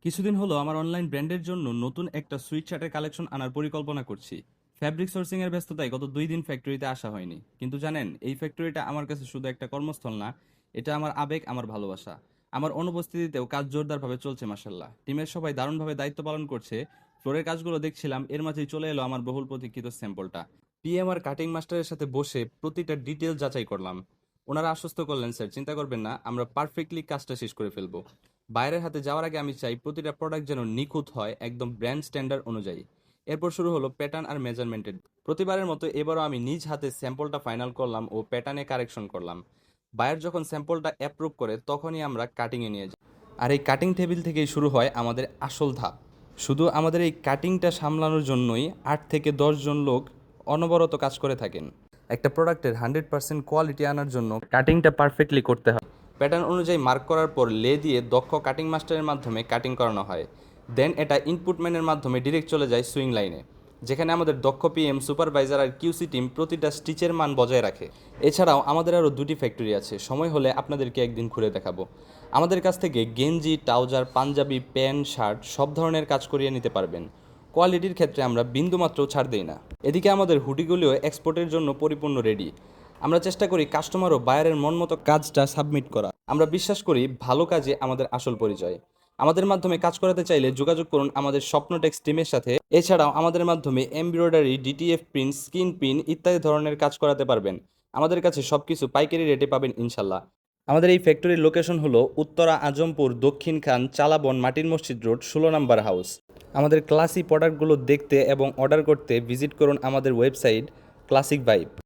কিছুদিন হলো আমার অনলাইন ব্র্যান্ডের জন্য নতুন একটা সুইট শার্টের কালেকশন আনার পরিকল্পনা করছি। ফ্যাব্রিক সোর্সিং এর ব্যস্ততায় গত 2 দিন ফ্যাক্টরিতে আসা হয়নি, কিন্তু জানেন এই ফ্যাক্টরিটা আমার কাছে শুধু একটা কর্মস্থল না, এটা আমার আবেগ, আমার ভালোবাসা। আমার অনুপস্থিতিতেও কাজ জোরদারভাবে চলছে মাসাল্লাহ, টিমের সবাই দারুণভাবে দায়িত্ব পালন করছে। ফ্লোরের কাজগুলো দেখছিলাম, এর মাঝেই চলে এলো আমার বহুল প্রতীক্ষিত স্যাম্পলটা। পিএম আর কাটিং মাস্টারের সাথে বসে প্রতিটা ডিটেল যাচাই করলাম। ওনারা আশ্বস্ত করলেন, স্যার চিন্তা করবেন না, আমরা পারফেক্টলি কাজটা শেষ করে ফেলবো। বাইরের হাতে যাওয়ার আগে আমি চাই প্রতিটা প্রোডাক্ট যেন নিখুঁত হয়, একদম ব্র্যান্ড স্ট্যান্ডার্ড অনুযায়ী। এরপর শুরু হলো প্যাটার্ন আর মেজারমেন্টের। প্রতিবারের মতো এবারও আমি নিজ হাতে স্যাম্পলটা ফাইনাল করলাম ও প্যাটার্নে কারেকশন করলাম। বায়ার যখন স্যাম্পলটা অ্যাপ্রুভ করে তখনই আমরা কাটিংয়ে নিয়ে যাই। আর এই কাটিং টেবিল থেকেই শুরু হয় আমাদের আসল ধাপ। শুধু আমাদের এই কাটিংটা সামলানোর জন্যই 8 থেকে 10 জন লোক অনবরত কাজ করে থাকেন। একটা প্রোডাক্টের 100% কোয়ালিটি আনার জন্য কাটিংটা পারফেক্টলি করতে হয়। প্যাটার্ন অনুযায়ী মার্ক করার পর লে দিয়ে দক্ষ কাটিং মাস্টারের মাধ্যমে কাটিং করানো হয়। দেন এটা ইনপুট ম্যানের মাধ্যমে ডিরেক্ট চলে যায় সুইং লাইনে, যেখানে আমাদের দক্ষ পিএম, সুপারভাইজার আর কিউসি টিম প্রতিটা স্টিচের মান বজায় রাখে। এছাড়াও আমাদের আরও 2টি ফ্যাক্টরি আছে, সময় হলে আপনাদেরকে একদিন ঘুরে দেখাবো। আমাদের কাছ থেকে গেঞ্জি, ট্রাউজার, পাঞ্জাবি, প্যান্ট, শার্ট সব ধরনের কাজ করিয়ে নিতে পারবেন। কোয়ালিটির ক্ষেত্রে আমরা বিন্দুমাত্রও ছাড় দেই না। এদিকে আমাদের হুডিগুলিও এক্সপোর্টের জন্য পরিপূর্ণ রেডি। আমরা চেষ্টা করি কাস্টমার ও বায়ারের মন মতো কাজটা সাবমিট করা। আমরা বিশ্বাস করি ভালো কাজে আমাদের আসল পরিচয়। আমাদের মাধ্যমে কাজ করাতে চাইলে যোগাযোগ করুন আমাদের স্বপ্নটেক্স টিমের সাথে। এছাড়াও আমাদের মাধ্যমে embroidery, DTF print, skin print ইত্যাদি ধরনের কাজ করাতে পারবেন। আমাদের কাছে সবকিছু পাইকারি রেটে পাবেন ইনশাল্লাহ। আমাদের এই ফ্যাক্টরির লোকেশন হলো উত্তরা আজমপুর, দক্ষিণ খান, চালাবন, মাটির মসজিদ রোড, 16 নম্বর হাউস। আমাদের ক্লাসি প্রোডাক্টগুলো দেখতে এবং অর্ডার করতে ভিজিট করুন আমাদের ওয়েবসাইট ক্লাসিক ভাইব।